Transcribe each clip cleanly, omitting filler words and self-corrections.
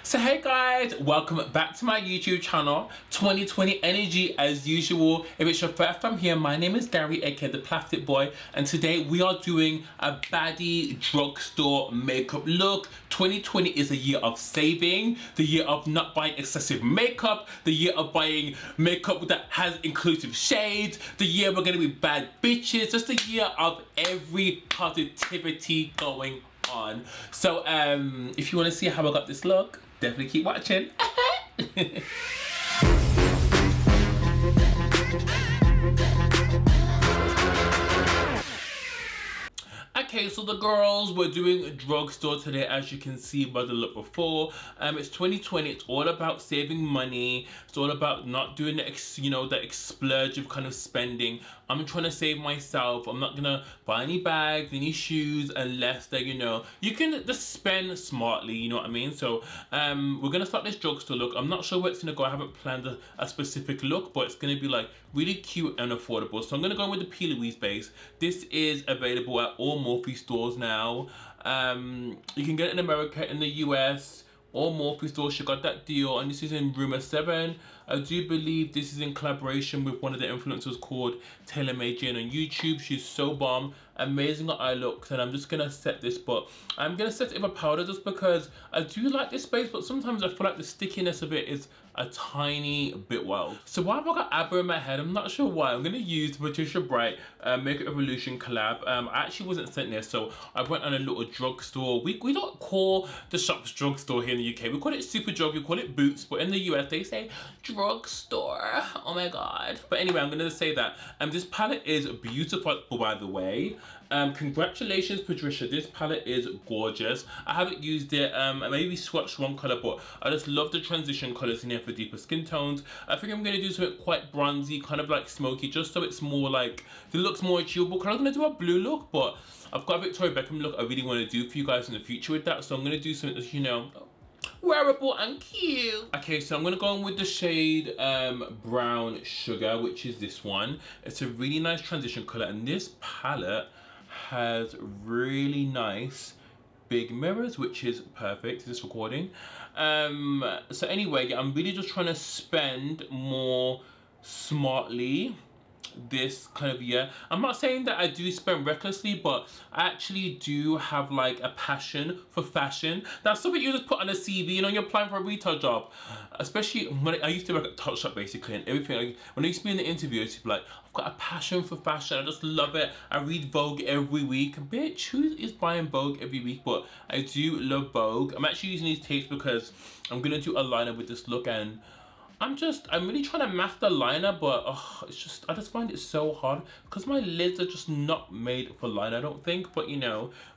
So hey guys, welcome back to my YouTube channel, 2020 Energy as usual. If it's your first time here, my name is Gary, aka The Plastic Boy, and today we are doing a baddie drugstore makeup look. 2020 is a year of saving, the year of not buying excessive makeup, the year of buying makeup that has inclusive shades, the year we're gonna be bad bitches, just the year of every positivity going on. So if you want to see how I got this look, definitely keep watching. Okay, so the girls were doing a drugstore today, as you can see by the look before. It's 2020. It's all about saving money. It's all about not doing the the explosive kind of spending. I'm trying to save myself. I'm not gonna buy any bags, any shoes, unless they, you can just spend smartly. You know what I mean? So we're gonna start this drugstore look. I'm not sure where it's gonna go. I haven't planned a specific look, but it's gonna be like really cute and affordable. So I'm gonna go with the Louise base. This is available at all Morphe stores now. You can get it in America, in the US, or Morphe stores. She got that deal, and this is in Rumour 7. I do believe this is in collaboration with one of the influencers called Taylor Made Jane on YouTube. She's so bomb, amazing eye looks, and I'm just gonna set this, but I'm gonna set it with a powder just because I do like this base, but sometimes I feel like the stickiness of it is a tiny bit wild. So why have I got ABBA in my head? I'm not sure why. I'm gonna use Patricia Bright Makeup Revolution collab. I actually wasn't sent this, so I went on a little drugstore. We don't call the shops drugstore here in the UK. We call it Superdrug, we call it Boots, but in the US they say drugstore. Oh my god. But anyway, I'm gonna say that. This palette is beautiful, by the way. Congratulations, Patricia. This palette is gorgeous. I haven't used it. I maybe swatched one color, but I just love the transition colors in here for deeper skin tones. I think I'm gonna do something quite bronzy, kind of like smoky, just so it's more like, it looks more achievable. I'm gonna do a blue look, but I've got a Victoria Beckham look I really want to do for you guys in the future with that. So I'm gonna do something that's, wearable and cute. Okay, so I'm gonna go in with the shade Brown Sugar, which is this one. It's a really nice transition color, and this palette has really nice big mirrors, which is perfect for this recording. So anyway, yeah, I'm really just trying to spend more smartly this kind of year. I'm not saying that I do spend recklessly, but I actually do have like a passion for fashion. That's something you just put on a CV, you're applying for a retail job. Especially when I used to work at Topshop basically, and everything. When I used to be in the interview, it's like, I've got a passion for fashion. I just love it. I read Vogue every week. Bitch, who is buying Vogue every week? But I do love Vogue. I'm actually using these tapes because I'm gonna do a liner with this look, and I'm really trying to master liner, but I just find it so hard because my lids are just not made for liner, I don't think. But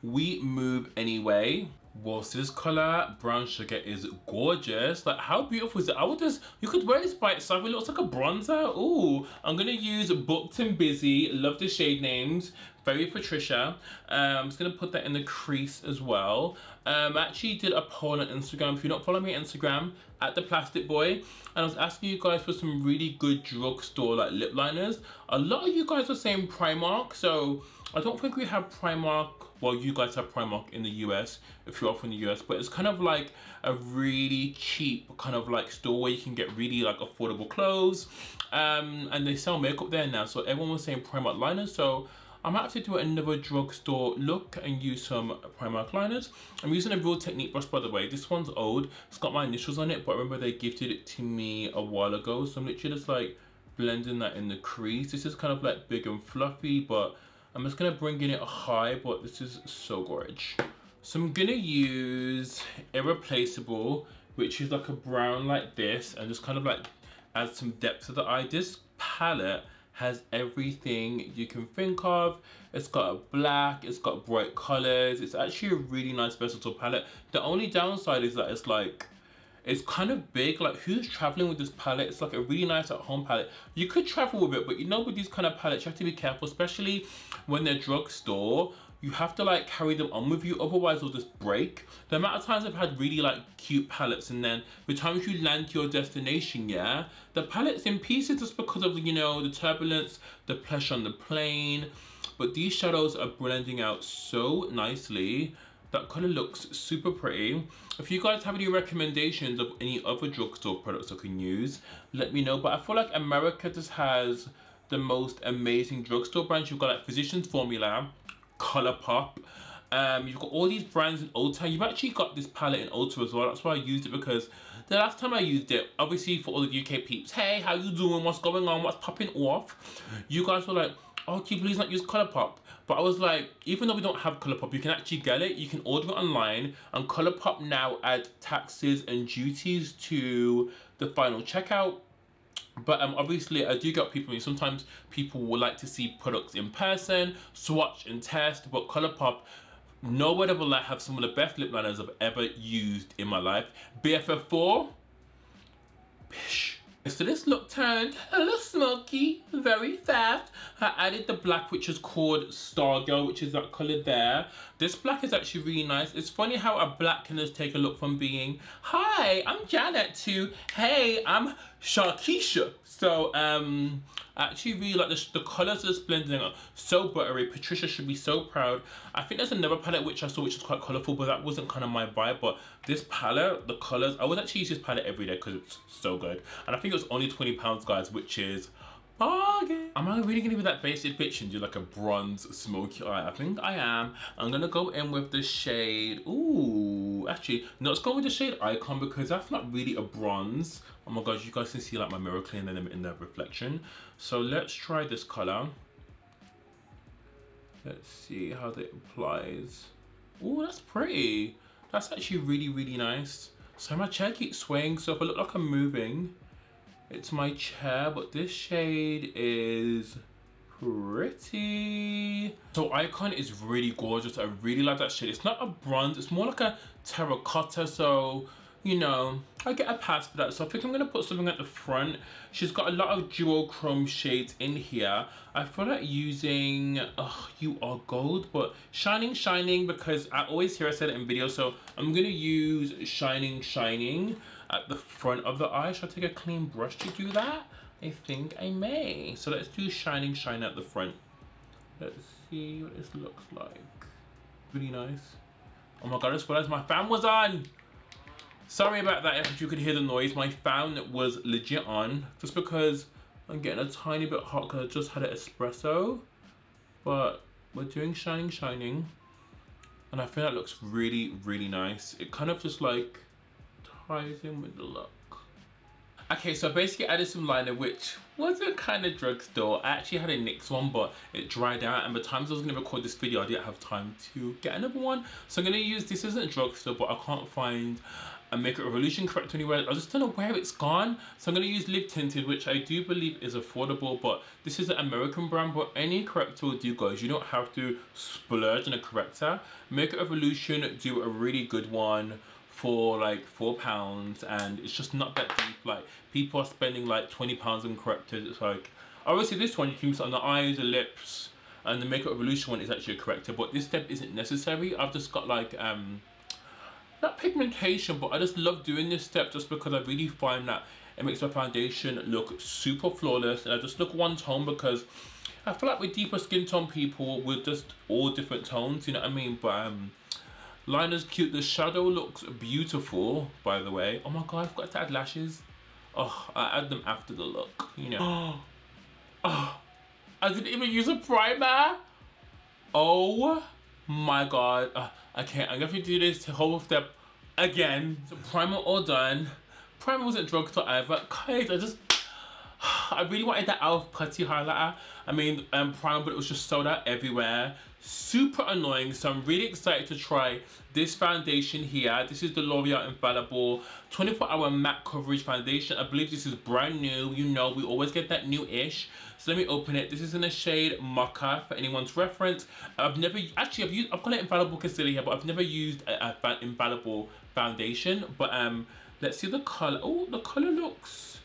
we move anyway. Well, so this color Brown Sugar is gorgeous. Like, how beautiful is it? You could wear this by itself. It looks like a bronzer. Ooh, I'm gonna use Booked and Busy. Love the shade names. Very Patricia. I'm just gonna put that in the crease as well. I actually did a poll on Instagram. If you don't follow me on Instagram, at ThePlasticboy, and I was asking you guys for some really good drugstore like lip liners. A lot of you guys were saying Primark, so I don't think we have Primark. Well, you guys have Primark in the US if you're off in the US, but it's kind of like a really cheap kind of like store where you can get really like affordable clothes, and they sell makeup there now. So everyone was saying Primark liners, so I might have to do another drugstore look and use some Primark liners. I'm using a Real Technique brush, by the way. This one's old. It's got my initials on it, but I remember they gifted it to me a while ago. So I'm literally just like blending that in the crease. This is kind of like big and fluffy, but I'm just gonna bring in it high, but this is so gorgeous. So I'm gonna use Irreplaceable, which is like a brown like this, and just kind of like add some depth to the eye. This palette has everything you can think of. It's got a black, it's got bright colors. It's actually a really nice versatile palette. The only downside is that it's kind of big. Like, who's traveling with this palette? It's like a really nice at-home palette. You could travel with it, but with these kind of palettes, you have to be careful, especially when they're drugstore. You have to like carry them on with you, otherwise they'll just break. The amount of times I've had really like cute palettes, and then by the time you land to your destination, the palette's in pieces just because of the turbulence, the pressure on the plane. But these shadows are blending out so nicely. That colour looks super pretty. If you guys have any recommendations of any other drugstore products I can use, let me know. But I feel like America just has the most amazing drugstore brands. You've got like Physicians Formula, Colourpop. You've got all these brands in Ulta. You've actually got this palette in Ulta as well. That's why I used it, because the last time I used it, obviously for all the UK peeps, hey, how you doing? What's going on? What's popping off? You guys were like, oh, can you please not use Colourpop? But I was like, even though we don't have Colourpop, you can actually get it. You can order it online, and Colourpop now add taxes and duties to the final checkout. But obviously, I do get people. Sometimes people would like to see products in person, swatch and test. But Colourpop, nobody will have some of the best lip liners I've ever used in my life. BFF4, bish. So this look turned a little smoky very fast. I added the black, which is called Stargirl, which is that colour there. This black is actually really nice. It's funny how a black can just take a look from being, hi, I'm Janet, to, hey, I'm Sharkeisha. So I actually really like this. The colours are blending up so buttery. Patricia should be so proud. I think there's another palette which I saw which is quite colourful, but that wasn't kind of my vibe. But this palette, the colours, I would actually use this palette every day because it's so good. And I think it was only £20, guys, which is bargain. Am I really gonna be that basic bitch and do like a bronze smoky eye? I think I am. I'm gonna go in with the shade, ooh, actually, no, let's go with the shade Icon, because that's not really a bronze. Oh my gosh, you guys can see like my mirror clean and in the reflection. So let's try this color. Let's see how that applies. Ooh, that's pretty. That's actually really, really nice. So my chair keeps swaying, so if I look like I'm moving, it's my chair, but this shade is pretty. So Icon is really gorgeous. I really like that shade. It's not a bronze, it's more like a terracotta, so you know, I get a pass for that. So I think I'm gonna put something at the front. She's got a lot of duochrome shades in here. I feel like using, You Are Gold, but Shining, because I always hear I said it in videos, so I'm gonna use Shining at the front of the eye. Should I take a clean brush to do that? I think I may. So let's do Shining at the front. Let's see what this looks like. Really nice. Oh my god, I just realized my fan was on. Sorry about that if you could hear the noise. My fan was legit on, just because I'm getting a tiny bit hot because I just had an espresso. But we're doing Shining, and I think that looks really, really nice. It kind of just like ties in with the look. Okay, so I basically added some liner, which wasn't kind of drugstore. I actually had a NYX one, but it dried out, and by the time I was gonna record this video, I didn't have time to get another one. So I'm gonna use, this isn't drugstore, but I can't find a Makeup Revolution corrector anywhere. I just don't know where it's gone. So I'm gonna use Lip Tinted, which I do believe is affordable, but this is an American brand, but any corrector will do, guys. You don't have to splurge on a corrector. Makeup Revolution do a really good one for like £4, and it's just not that deep. Like, people are spending like £20 on correctors. It's like, obviously this one you can use it on the eyes, the lips, and the Makeup Revolution one is actually a corrector, but this step isn't necessary. I've just got like not pigmentation, but I just love doing this step just because I really find that it makes my foundation look super flawless, and I just look one tone, because I feel like with deeper skin tone people, we're just all different tones, you know what I mean? But liner's cute. The shadow looks beautiful, by the way. Oh my god, I forgot to add lashes. Oh, I add them after the look, you know. Oh, I didn't even use a primer. Oh my god. Okay, I'm going to do this whole step again. So primer all done. Primer wasn't drugstore either. Guys, I really wanted that e.l.f. putty highlighter. I mean, primer, but it was just sold out everywhere. Super annoying. So I'm really excited to try this foundation here. This is the L'Oreal Infallible 24-hour matte coverage foundation. I believe this is brand new. You know, we always get that new-ish. So let me open it. This is in the shade Mocha, for anyone's reference. I've got an Infallible concealer here, but I've never used an Infallible foundation. But let's see the color. Oh, the color looks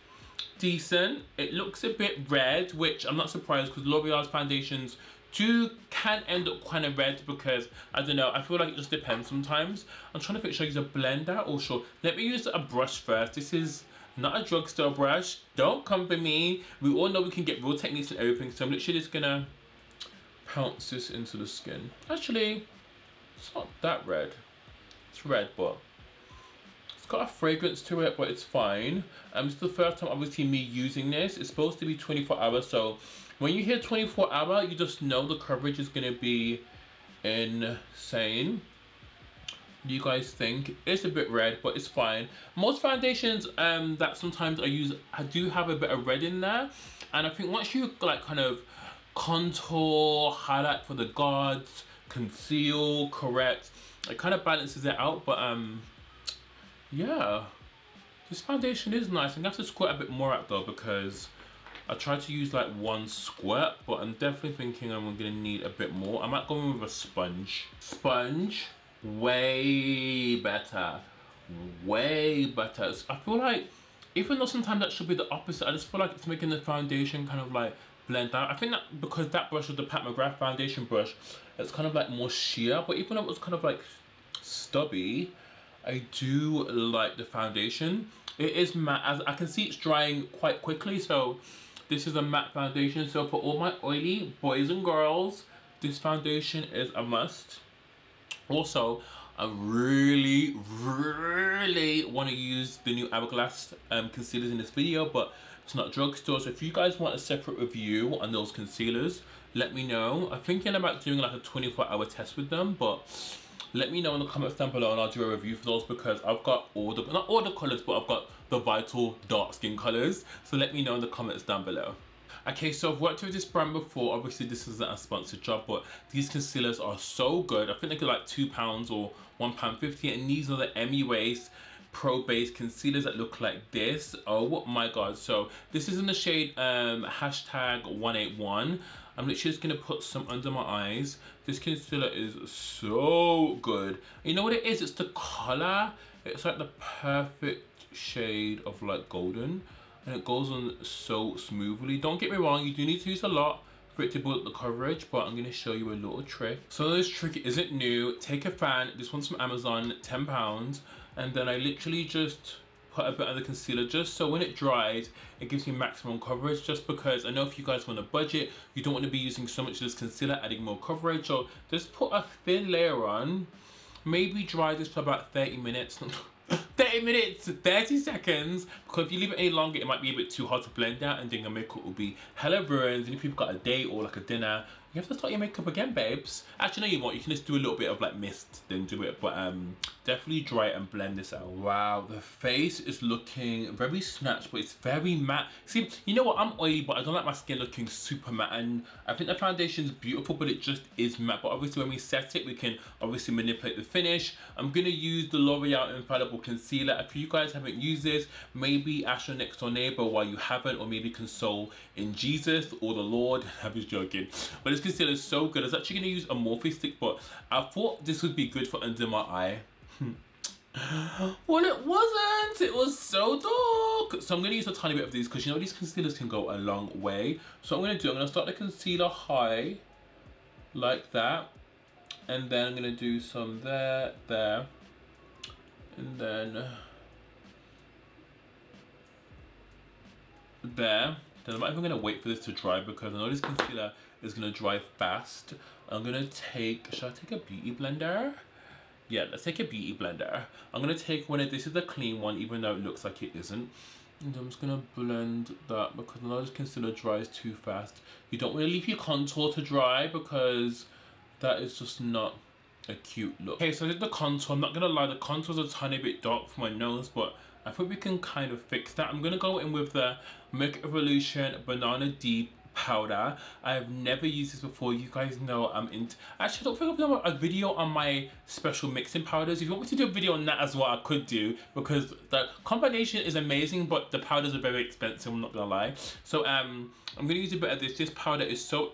decent. It looks a bit red, which I'm not surprised, because L'Oreal's foundations can end up kind of red, because I don't know, I feel like it just depends sometimes. I'm trying to think, should I use a blender or sure? Let me use a brush first. This is not a drugstore brush. Don't come for me. We all know we can get real techniques and everything, so I'm literally just gonna pounce this into the skin. Actually, It's not that red. It's red, but it's got a fragrance to it, but it's fine. This is the first time obviously me using this. It's supposed to be 24 hours, so when you hear 24 hour, you just know the coverage is gonna be insane. You guys think it's a bit red, but it's fine. Most foundations that sometimes I use, I do have a bit of red in there, and I think once you like kind of contour, highlight for the gods, conceal, correct, it kind of balances it out. But yeah, this foundation is nice. I'm gonna have to squirt a bit more out though, because I tried to use like one squirt, but I'm definitely thinking I'm gonna need a bit more. I might go in with a sponge. Sponge, way better, way better. I feel like, even though sometimes that should be the opposite, I just feel like it's making the foundation kind of like blend out. I think that because that brush was the Pat McGrath foundation brush, it's kind of like more sheer, but even though it was kind of like stubby, I do like the foundation. It is matte, as I can see it's drying quite quickly, so this is a matte foundation. So for all my oily boys and girls, this foundation is a must. Also, I really want to use the new Hourglass concealers in this video, but it's not drugstore. So if you guys want a separate review on those concealers, let me know. I'm thinking about doing like a 24-hour test with them, but let me know in the comments down below and I'll do a review for those, because I've got all the, not all the colors, but I've got the vital dark skin colors. So let me know in the comments down below. Okay, so I've worked with this brand before. Obviously this isn't a sponsored job, but these concealers are so good. I think they're like £2 or £1.50, and these are the MUA Pro Base concealers that look like this. Oh my god. So this is in the shade hashtag 181. I'm literally just gonna put some under my eyes. This concealer is so good. You know what it is? It's the color. It's like the perfect shade of like golden, and it goes on so smoothly. Don't get me wrong, you do need to use a lot for it to build up the coverage, but I'm going to show you a little trick. So this trick isn't new. Take a fan, this one's from Amazon, £10, and then I literally just put a bit of the concealer just so when it dries, it gives you maximum coverage, just because I know if you guys want a budget, you don't want to be using so much of this concealer, adding more coverage. So just put a thin layer on, maybe dry this for about 30 minutes. 30 minutes, 30 seconds, because if you leave it any longer, it might be a bit too hard to blend out, and then your makeup will be hella ruined. And if you've got a date or like a dinner, you have to start your makeup again, babes. Actually, no, you won't. You can just do a little bit of like mist, then do it. But definitely dry it and blend this out. Wow, the face is looking very snatched, but it's very matte. See, you know what? I'm oily, but I don't like my skin looking super matte. And I think the foundation is beautiful, but it just is matte. But obviously, when we set it, we can obviously manipulate the finish. I'm gonna use the L'Oreal Infallible Concealer. If you guys haven't used this, maybe ask your next door neighbor why you haven't, or maybe console in Jesus or the Lord. I was joking, but this concealer is so good. I was actually going to use a Morphe stick, but I thought this would be good for under my eye. Well, it wasn't. It was so dark. So I'm going to use a tiny bit of these, because you know these concealers can go a long way. So what I'm going to start the concealer high, like that, and then I'm going to do some there, and then there. Then I'm not even going to wait for this to dry, because I know this concealer is going to dry fast. I'm going to take, should I take a beauty blender? Yeah, let's take a beauty blender. I'm going to take one of, this is the clean one, even though it looks like it isn't. And I'm just going to blend that, because I know this concealer dries too fast. You don't want to leave your contour to dry, because that is just not a cute look. Okay, so I did the contour. I'm not going to lie, the contour's a tiny bit dark for my nose, but I think we can kind of fix that. I'm going to go in with the Makeup Revolution Banana Deep powder. I've never used this before. You guys know I'm into, actually I don't think I've done a video on my special mixing powders. If you want me to do a video on that as well, I could do, because the combination is amazing, but the powders are very expensive, I'm not gonna lie. So I'm gonna use a bit of this. This powder is so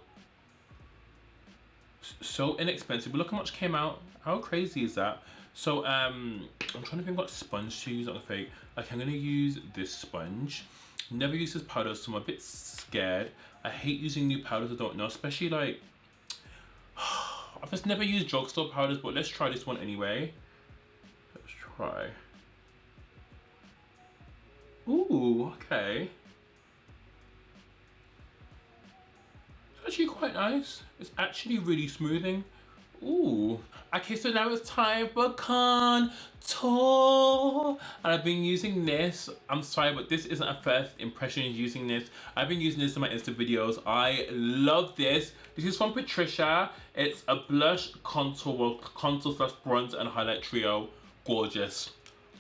inexpensive, but look how much came out. How crazy is that? So I'm trying to think what sponge to use on the fake. Like, I'm gonna use this sponge. Never used this powder, so I'm a bit scared. I hate using new powders I don't know, especially like, I've just never used drugstore powders, but let's try this one anyway. Let's try. Ooh, okay. It's actually quite nice. It's actually really smoothing. Ooh. Okay, so now it's time for contour. And I've been using this. I'm sorry, but this isn't a first impression using this. I've been using this in my Insta videos. I love this. This is from Patricia. It's a blush contour, well, contour slash bronze and highlight trio. Gorgeous.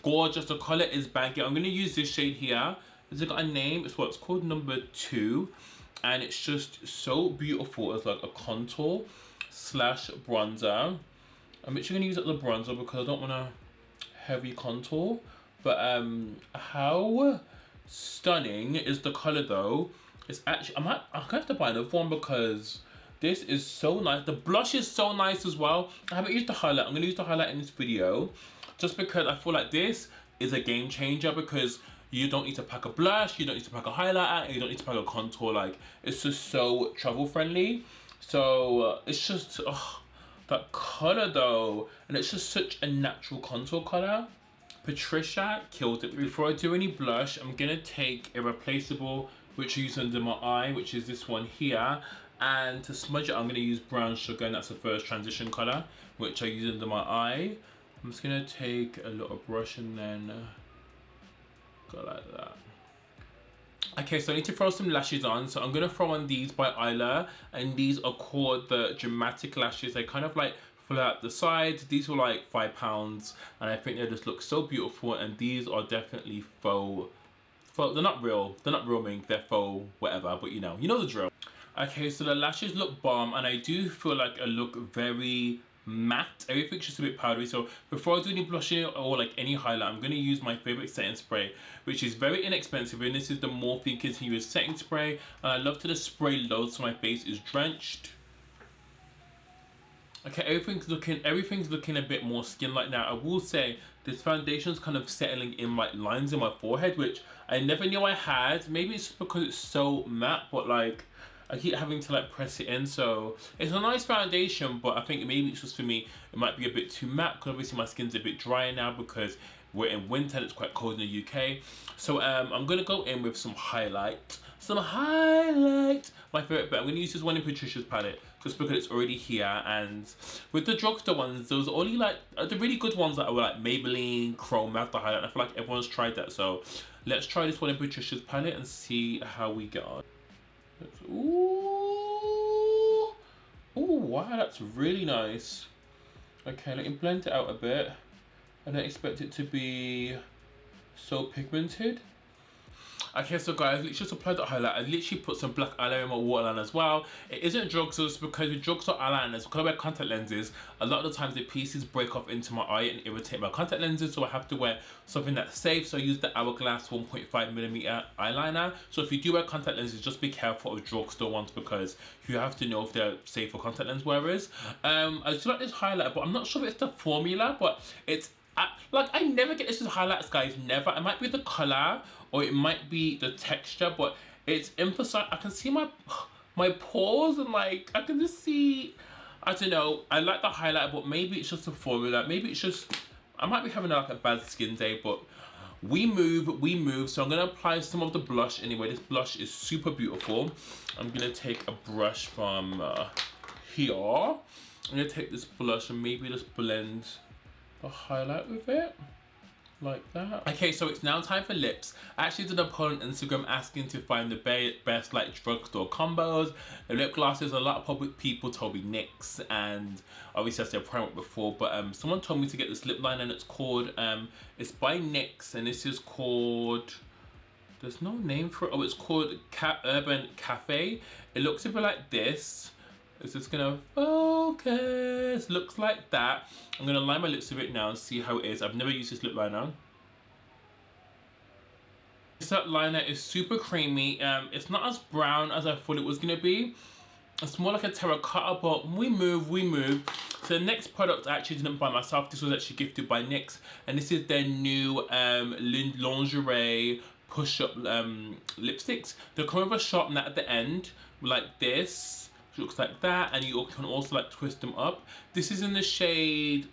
Gorgeous. The color is banging. I'm going to use this shade here. Has it got a name? It's what's called number 2. And it's just so beautiful as like a contour slash bronzer. I'm actually going to use it as a bronzer because I don't want a heavy contour. But how stunning is the color though? It's actually, I'm gonna have to buy another one because this is so nice. The blush is so nice as well. I haven't used the highlight. I'm going to use the highlight in this video just because I feel like this is a game changer because you don't need to pack a blush, you don't need to pack a highlighter, and you don't need to pack a contour. Like, it's just so travel friendly. So it's just, that color though, and it's just such a natural contour color. Patricia killed it. Before I do any blush, I'm gonna take a replaceable, which I use under my eye, which is this one here. And to smudge it, I'm gonna use brown sugar, and that's the first transition color, which I use under my eye. I'm just gonna take a little brush and then go like that. Okay, so I need to throw some lashes on. So I'm gonna throw on these by Eylure, and these are called the dramatic lashes. They kind of like fill out the sides. These were like £5, and I think they just look so beautiful. And these are definitely faux. They're not real. They're not real mink. They're faux whatever. But you know the drill. Okay, so the lashes look bomb, and I do feel like I look very matte. Everything's just a bit powdery. So before I do any blushing or like any highlight, I'm going to use my favorite setting spray, which is very inexpensive, and this is the Morphe Continuous Setting Spray. And I love to just spray loads so my face is drenched. Okay, everything's looking a bit more skin-like now. I will say this foundation's kind of settling in like lines in my forehead, which I never knew I had. Maybe it's just because it's so matte, but like I keep having to like press it in. So it's a nice foundation, but I think maybe it's just for me, it might be a bit too matte because obviously my skin's a bit drier now because we're in winter and it's quite cold in the UK. So I'm gonna go in with some highlight. My favorite bit. I'm gonna use this one in Patricia's palette just because it's already here. And with the drugstore ones, those are only like the really good ones that were like Maybelline, Chrome, Matte highlight. I feel like everyone's tried that. So let's try this one in Patricia's palette and see how we get on. Ooh, wow, that's really nice. Okay, let me blend it out a bit. I don't expect it to be so pigmented. Okay, so guys, literally just applied the highlight. I literally put some black eyeliner in my waterline as well. It isn't drugstore because with drugstore eyeliners, because I wear contact lenses, a lot of the times the pieces break off into my eye and irritate my contact lenses, so I have to wear something that's safe. So I use the Hourglass 1.5mm eyeliner. So if you do wear contact lenses, just be careful of drugstore ones because you have to know if they're safe for contact lens wearers. I just like this highlighter, but I'm not sure if it's the formula, but it's like I never get this with highlights, guys. Never. It might be the color or it might be the texture, but it's emphasized. I can see my pores and like I can just see. I don't know. I like the highlighter, but maybe it's just the formula. Maybe it's just I might be having like a bad skin day, but we move. So I'm gonna apply some of the blush anyway. This blush is super beautiful. I'm gonna take a brush from here. I'm gonna take this blush and maybe just blend the highlight with it like that. Okay, so it's now time for lips. I actually did a poll on Instagram asking to find the best like drugstore combos. The lip glosses, a lot of public people told me NYX, and obviously I said Primark before, but someone told me to get this lip liner, and it's called it's by NYX, and this is called, there's no name for it. Oh, it's called Urban Cafe. It looks a bit like this. It's just gonna focus. Looks like that. I'm gonna line my lips with it now and see how it is. I've never used this lip liner. This lip liner is super creamy. It's not as brown as I thought it was gonna be. It's more like a terracotta, but we move. So the next product I actually didn't buy myself. This was actually gifted by NYX, and this is their new lingerie push-up lipsticks. They come with a sharp nut at the end, like this. Looks like that, and you can also like twist them up. This is in the shade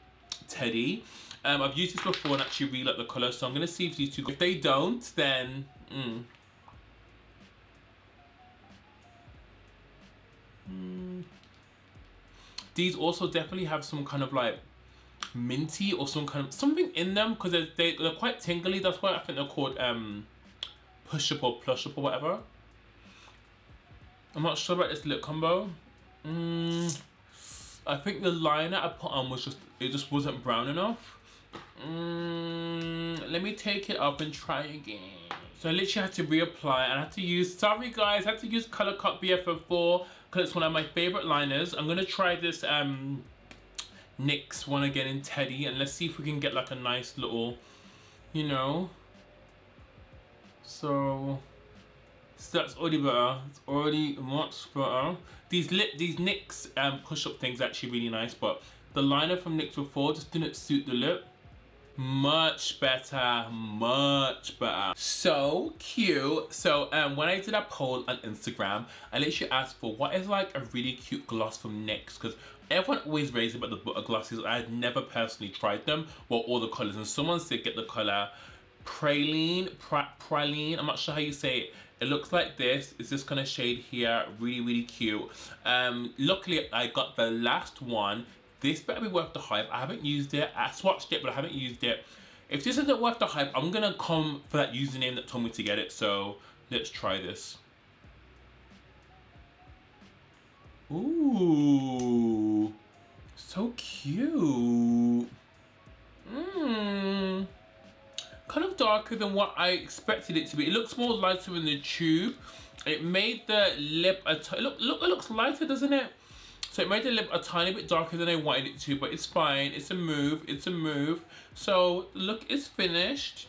Teddy. I've used this before and actually really like the color, so I'm gonna see if these two, if they don't, then These also definitely have some kind of like minty or some kind of something in them, because they're quite tingly. That's why I think they're called push up or plush up or whatever. I'm not sure about this lip combo. I think the liner I put on was just wasn't brown enough. Let me take it up and try again. So I literally had to reapply, and I had to use, sorry guys, I had to use Colour Cut BFF4 because it's one of my favorite liners. I'm gonna try this NYX one again in Teddy, and let's see if we can get like a nice little, you know. So that's already better. It's already much better. These NYX push-up things are actually really nice, but the liner from NYX before just didn't suit the lip. Much better, much better. So cute. So when I did a poll on Instagram, I literally asked for what is like a really cute gloss from NYX, because everyone always raves about the butter glosses. I had never personally tried them, well, all the colors, and someone said get the color Praline, I'm not sure how you say it. It looks like this. It's this kind of shade here, really, really cute. Luckily, I got the last one. This better be worth the hype. I haven't used it. I swatched it, but I haven't used it. If this isn't worth the hype, I'm gonna come for that username that told me to get it. So let's try this. Ooh, so cute. Kind of darker than what I expected it to be. It looks more lighter in the tube. It made the lip it looks lighter, doesn't it? So it made the lip a tiny bit darker than I wanted it to, but it's fine. It's a move. It's a move. So the look is finished.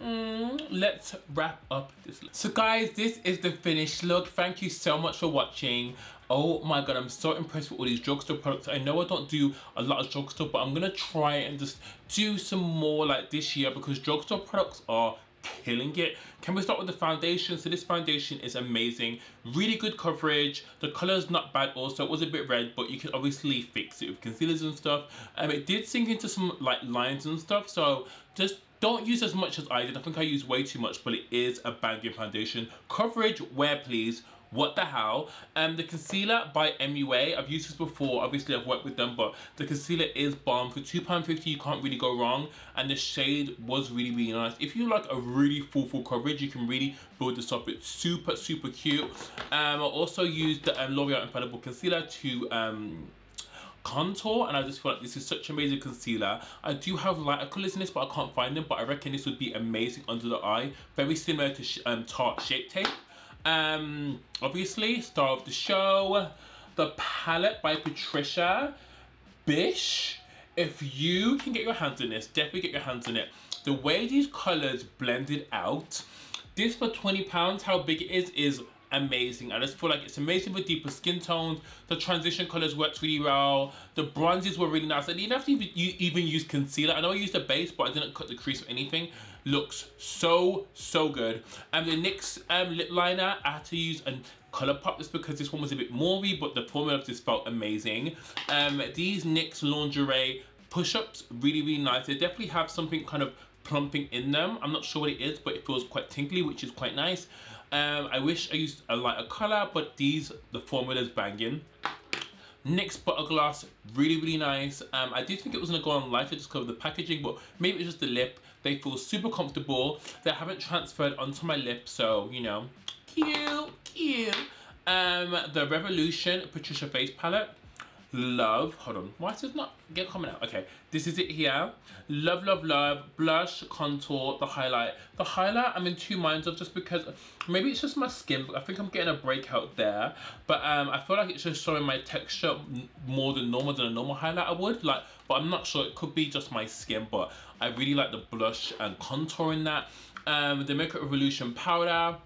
Let's wrap up this look. So guys, this is the finished look. Thank you so much for watching. Oh my god, I'm so impressed with all these drugstore products. I know I don't do a lot of drugstore, but I'm gonna try and just do some more like this year, because drugstore products are killing it. Can we start with the foundation? So this foundation is amazing, really good coverage. The color is not bad also. It was a bit red, but you can obviously fix it with concealers and stuff. It did sink into some like lines and stuff, so just don't use as much as I did. I think I used way too much, but it is a banging foundation. Coverage, wear please. What the hell? The concealer by MUA. I've used this before. Obviously, I've worked with them, but the concealer is bomb. For £2.50, you can't really go wrong. And the shade was really, really nice. If you like a really full coverage, you can really build this up. It's super, super cute. I also used the L'Oreal Infallible Concealer to contour, and I just feel like this is such amazing concealer. I do have lighter colors in this, but I can't find them, but I reckon this would be amazing under the eye. Very similar to Tarte Shape Tape. Obviously, star of the show, the palette by Patricia. Bish, if you can get your hands on this, definitely get your hands on it. The way these colors blended out, this for £20, how big it is amazing. I just feel like it's amazing for deeper skin tones. The transition colors worked really well. The bronzes were really nice. I didn't have to even use concealer. I know I used a base, but I didn't cut the crease or anything. Looks so good. And the NYX lip liner, I had to use a Colourpop just because this one was a bit mauvey, but the formula of this felt amazing. These NYX lingerie push-ups, really nice. They definitely have something kind of plumping in them. I'm not sure what it is, but it feels quite tingly, which is quite nice. I wish I used a lighter color, but the formula's banging. NYX Butter Gloss, really nice. I did think it was gonna go on lighter just because of the packaging, but maybe it's just the lip. They feel super comfortable. They haven't transferred onto my lip, so you know, cute. The Revolution Patricia Face Palette. Love, hold on, why is it not coming out? Okay, this is it here. Love. Blush, contour, the highlight. The highlight I'm in two minds of, just because maybe it's just my skin, but I think I'm getting a breakout there. But I feel like it's just showing my texture more than normal, than a normal highlighter would. Like, but I'm not sure, it could be just my skin, but I really like the blush and contour in that. The Makeup Revolution powder.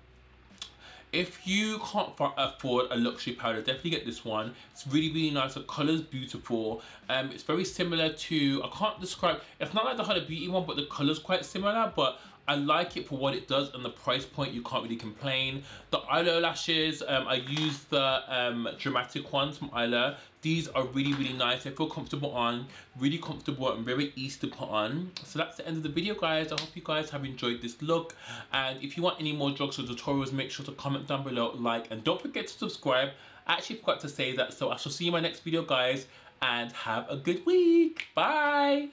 If you can't afford a luxury powder, definitely get this one. It's really nice. The color's beautiful. It's very similar to, I can't describe, it's not like the Huda Beauty one, but the color's quite similar, but I like it for what it does, and the price point, you can't really complain. The Eylure lashes, I use the dramatic ones from Eylure. These are really nice. I feel comfortable on, really comfortable and very easy to put on. So that's the end of the video, guys. I hope you guys have enjoyed this look. And if you want any more drugstore tutorials, make sure to comment down below, like, and don't forget to subscribe. I actually forgot to say that, so I shall see you in my next video, guys. and have a good week. Bye.